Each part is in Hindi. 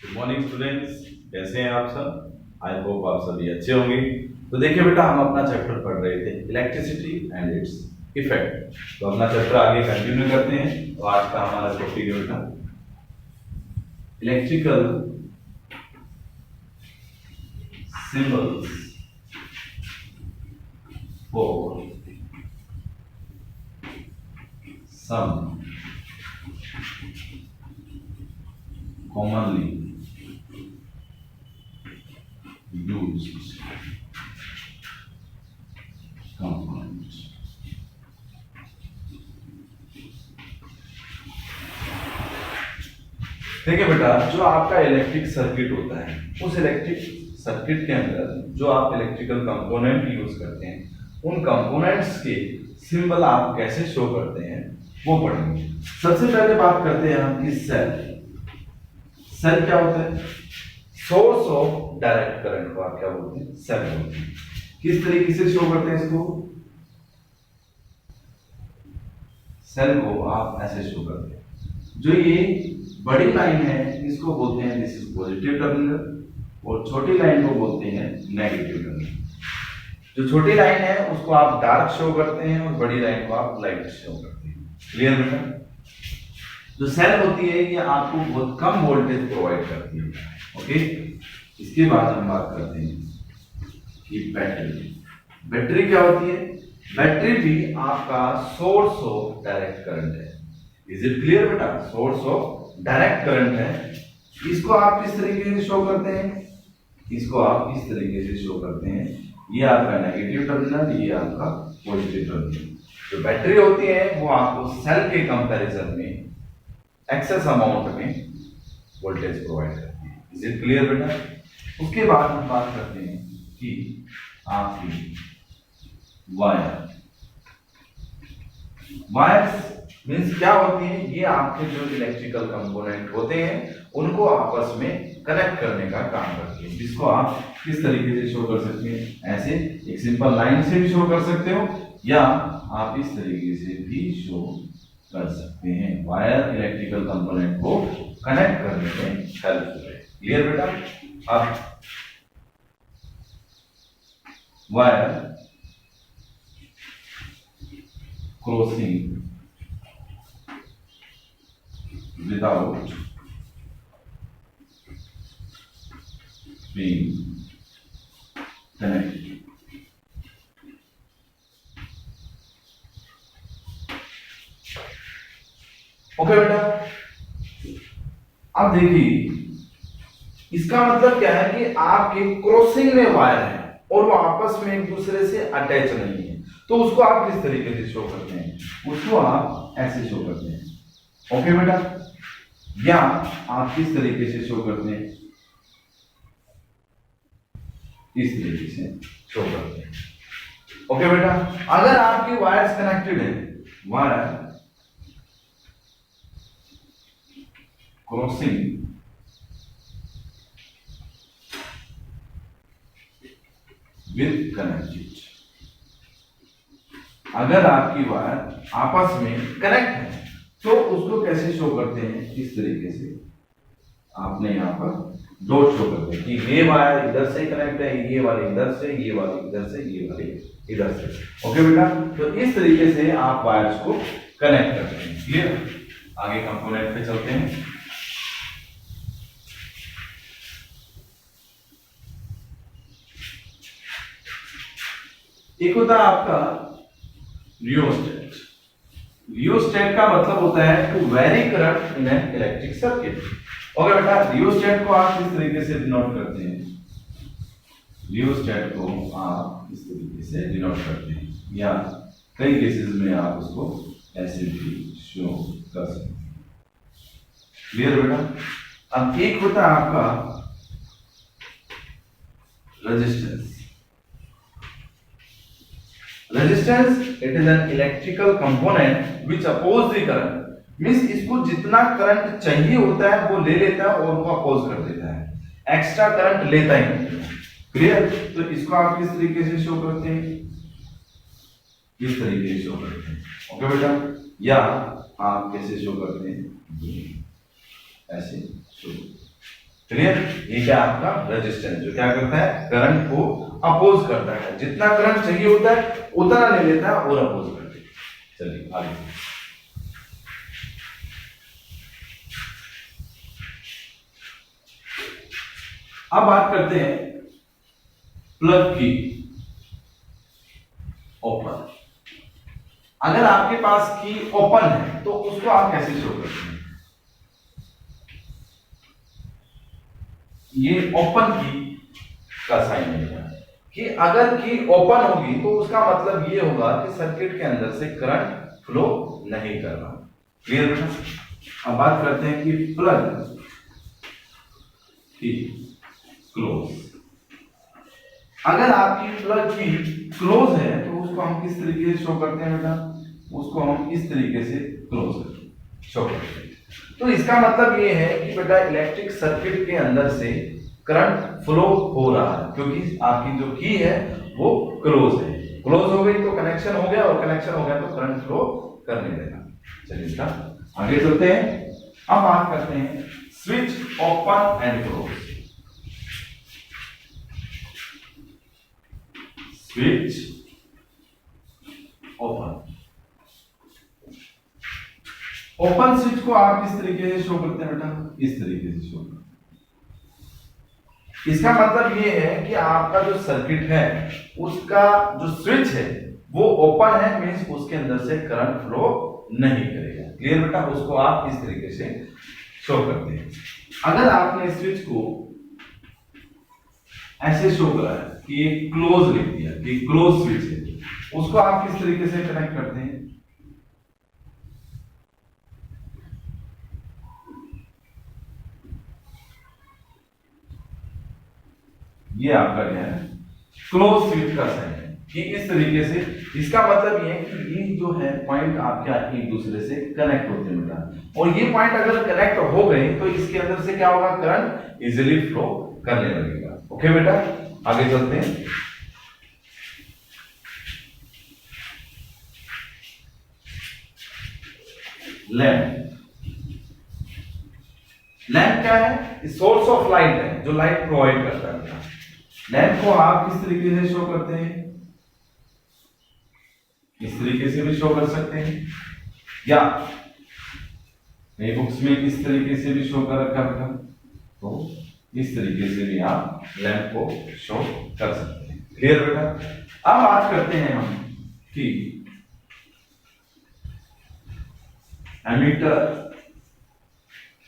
गुड मॉर्निंग स्टूडेंट्स, कैसे हैं आप सब। आई होप आप सभी अच्छे होंगे। तो देखिए बेटा, हम अपना चैप्टर पढ़ रहे थे इलेक्ट्रिसिटी एंड इट्स इफेक्ट। तो अपना चैप्टर आगे कंटिन्यू करते हैं। तो आज का हमारा टॉपिक है बेटा electrical symbols for some commonly used components। देखिए बेटा, जो आपका इलेक्ट्रिक सर्किट होता है, उस इलेक्ट्रिक सर्किट के अंदर जो आप इलेक्ट्रिकल कंपोनेंट यूज करते हैं, उन कंपोनेंट्स के सिंबल आप कैसे शो करते हैं वो पढ़ेंगे। सबसे पहले बात करते हैं हम कि सेल क्या होता है। सोर्स ऑफ डायरेक्ट करंट को आप क्या बोलते हैं, सेल बोलते हैं। किस तरीके से शो करते हैं इसको, सेल को आप ऐसे शो करते हैं। जो ये बड़ी लाइन है इसको बोलते हैं दिस इज पॉजिटिव टर्मिनल, और छोटी लाइन को बोलते हैं नेगेटिव टर्मिनल। जो छोटी लाइन है उसको आप डार्क शो करते हैं और बड़ी लाइन को आप लाइट शो करते हैं। क्लियर बेटा। जो सेल होती है ये आपको बहुत कम वोल्टेज प्रोवाइड करती है। ओके, इसके बाद हम बात करते हैं कि बैटरी क्या होती है। बैटरी भी आपका सोर्स ऑफ डायरेक्ट करंट है। इज इट क्लियर बेटा, सोर्स ऑफ डायरेक्ट करंट है। इसको आप किस तरीके से शो करते हैं, इसको आप इस तरीके से शो करते हैं। ये आपका नेगेटिव टर्मिनल, ये आपका पॉजिटिव टर्मिनल। जो बैटरी होती है वो आपको सेल के कंपैरिजन में एक्सेस अमाउंट में वोल्टेज प्रोवाइड करती है। इज इट क्लियर बेटा। उसके बाद हम बात करते हैं कि आपकी वायर्स मींस क्या होती हैं। ये आपके जो इलेक्ट्रिकल कंपोनेंट होते हैं उनको आपस में कनेक्ट करने का काम करती है, जिसको आप किस तरीके से शो कर सकते हैं। ऐसे एक सिंपल लाइन से भी शो कर सकते हो, या आप इस तरीके से भी शो कर सकते हैं। वायर इलेक्ट्रिकल कंपोनेंट को कनेक्ट करने में हेल्पफुल है। क्लियर बेटा। अब wire crossing without being connected. Okay बेटा। अब देखिए इसका मतलब क्या है कि आपके क्रॉसिंग में वायर है और वो आपस में एक दूसरे से अटैच नहीं है, तो उसको आप किस तरीके से शो करते हैं, उसको आप ऐसे शो करते हैं। ओके बेटा। या आप किस तरीके से शो करते हैं, इस तरीके से शो करते हैं। ओके बेटा। अगर आपकी वायर्स कनेक्टेड है, वायर क्रॉसिंग विद कनेक्टेड, अगर आपकी वायर आपस में कनेक्ट है तो उसको कैसे शो करते हैं, इस तरीके से आपने यहां पर डॉट शो करते हैं कि ये वायर इधर से कनेक्ट है, ये वाली इधर से, ये वाली इधर से, ये वाली इधर से। ओके बेटा। तो इस तरीके से आप वायर्स को कनेक्ट करते हैं। क्लियर। आगे कंपोनेंट पे चलते हैं। एक होता है आपका रियोस्टेट। रियोस्टेट का मतलब होता है to vary current in an electric circuit. Okay बेटा। रियोस्टेट को आप किस तरीके से डिनोट करते हैं, रियोस्टेट को आप इस तरीके से डिनोट करते हैं, या कई केसेस में आप उसको ऐसे भी शो कर सकते हैं। क्लियर बेटा। अब एक होता है आपका resistance. Resistance it is an electrical component which oppose the current. Means इसको जितना करंट चाहिए होता है वो ले लेता है और वो अपोज कर देता है, एक्स्ट्रा करंट लेता ही नहीं। क्लियर। तो इसको आप किस तरीके से शो करते हैं, इस तरीके से शो करते हैं। ओके बेटा। या आप कैसे शो करते हैं, ऐसे शो। क्लियर? ये क्या आपका रेजिस्टेंस जो क्या करता है, करंट को अपोज करता है, जितना करंट चाहिए होता है उतना ले लेता है और अपोज करता है। चलिए आगे, अब बात करते हैं प्लग की ओपन। अगर आपके पास की ओपन है तो उसको आप कैसे शो करते हैं? ये ओपन की का साइन है कि अगर की ओपन होगी तो उसका मतलब ये होगा कि सर्किट के अंदर से करंट फ्लो नहीं कर रहा। क्लियर है? अब बात करते हैं कि प्लग की क्लोज। अगर आपकी प्लग की क्लोज है तो उसको हम किस तरीके से शो करते हैं बेटा? उसको हम इस तरीके से क्लोज शो करते हैं। तो इसका मतलब ये है कि बेटा इलेक्ट्रिक सर्किट के अंदर से करंट फ्लो हो रहा है क्योंकि आपकी जो की है वो क्लोज है। क्लोज हो गई तो कनेक्शन हो गया, और कनेक्शन हो गया तो करंट फ्लो करने देगा। चलिए इसका आगे चलते हैं। अब बात करते हैं switch open and close. Switch open, open switch को आप किस तरीके से शो करते हैं बेटा? इस तरीके से शो करते हैं। इसका मतलब ये है कि आपका जो सर्किट है उसका जो स्विच है वो ओपन है, मींस उसके अंदर से करंट फ्लो नहीं करेगा। क्लियर बेटा? उसको आप इस तरीके से शो करते हैं। अगर आपने स्विच को ऐसे शो करा है कि ये क्लोज लिख दिया कि क्लोज स्विच है, उसको आप किस तरीके से कनेक्ट करते हैं? ये आपका क्या है? क्लोज स्विच का साइन है कि इस तरीके से। इसका मतलब ये है कि ये जो है पॉइंट आपके एक दूसरे से कनेक्ट होते हैं बेटा, और ये पॉइंट अगर कनेक्ट हो गए तो इसके अंदर से क्या होगा? करंट इजीली फ्लो करने लगेगा। ओके बेटा, आगे चलते हैं। लैंप, लैंप क्या है? सोर्स ऑफ लाइट है जो लाइट प्रोवाइड करता है। लैंप को आप किस तरीके से शो करते हैं? इस तरीके से भी शो कर सकते हैं, या नई बुक्स में इस तरीके से भी शो कर रखा था, तो इस तरीके से भी आप लैंप को शो कर सकते हैं। क्लियर बेटा? अब बात करते हैं हम कि एमीटर।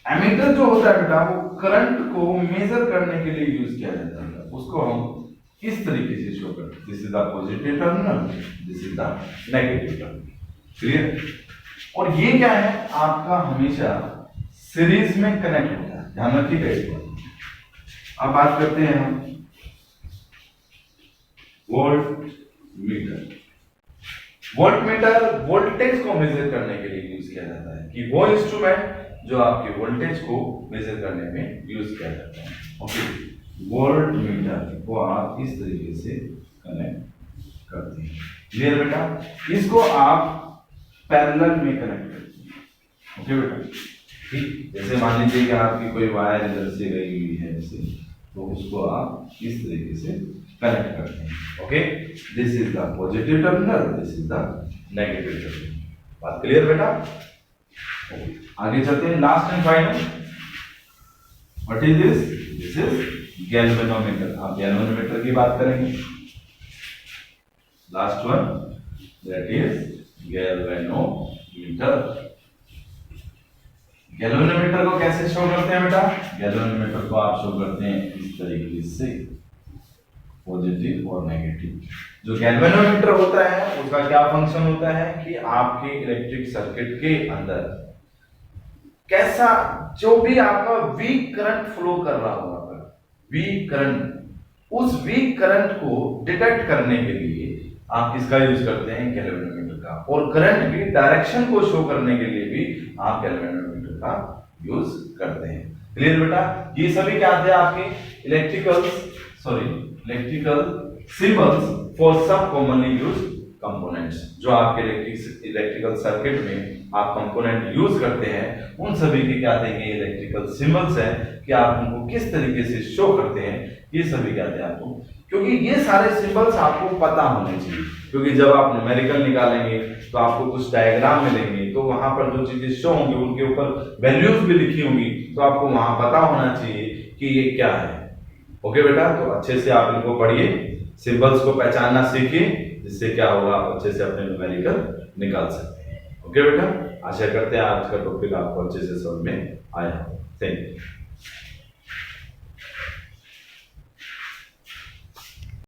एमीटर जो होता है बेटा वो करंट को मेजर करने के लिए यूज किया जाता है। उसको हम इस तरीके से शो करते हैं, this is the positive terminal, this is the negative terminal. Clear? और ये क्या है? आपका हमेशा सीरीज में कनेक्ट होता है, ध्यान रखिएगा इसको। अब बात करते हैं हम volt meter. Volt meter voltage को मेजर करने के लिए यूज किया जाता है, कि वो इंस्ट्रूमेंट जो आपके वोल्टेज को मेजर करने में यूज किया जाता है। ओके, वोल्ट मीटर को आप इस तरीके से कनेक्ट करते हैं। क्लियर बेटा? इसको आप पैरेलल में कनेक्ट करते हैं। ओके बेटा, ठीक। जैसे मान लीजिए कि आपकी कोई वायर इधर से गई हुई है ऐसे, तो उसको आप इस तरीके से कनेक्ट करते हैं। Okay, this is the positive terminal, this is the negative terminal. बात क्लियर बेटा? आगे चलते हैं, last and final. What is this? This is galvanometer. आप गैल्वेनोमीटर की बात करेंगे। Last one, that is galvanometer. Galvanometer को कैसे शो करते हैं बेटा? गैल्वेनोमीटर को आप शो करते हैं इस तरीके से, पॉजिटिव और नेगेटिव। जो गैल्वेनोमीटर होता है उसका क्या फंक्शन होता है कि आपके इलेक्ट्रिक सर्किट के अंदर कैसा जो भी आपका वीक करंट फ्लो कर रहा होगा, वीक करंट, उस वीक करंट को डिटेक्ट करने के लिए आप किसका यूज करते हैं? गैल्वेनोमीटर का। और करंट की डायरेक्शन को शो करने के लिए भी आप गैल्वेनोमीटर का यूज करते हैं। क्लियर बेटा? ये सभी क्या थे आपके इलेक्ट्रिकल सिंबल्स फॉर सब कॉमनली यूज्ड कंपोनेंट्स, जो आपके इलेक्ट्रिकल सर्किट में आप कंपोनेंट यूज करते हैं, उन सभी के क्या देंगे, इलेक्ट्रिकल सिंबल्स है कि आप उनको किस तरीके से शो करते हैं, ये सभी क्या हैं आपको, क्योंकि ये सारे सिंबल्स आपको पता होने चाहिए। क्योंकि जब आप न्यूमेरिकल निकालेंगे तो आपको कुछ डायग्राम मिलेंगे, तो वहां पर जो चीजें शो होंगी उनके ऊपर वैल्यूज भी लिखी होंगी, तो आपको वहां पता होना चाहिए कि ये क्या है। ओके बेटा, तो अच्छे से आप इनको पढ़िए, सिंबल्स को पहचानना सीखिए, जिससे क्या होगा, आप अच्छे से अपने न्यूमेरिकल निकाल सकते हैं। ओके बेटा, आशा करते हैं आज का टॉपिक आपको अच्छे से समझ में आया हो। Thank you.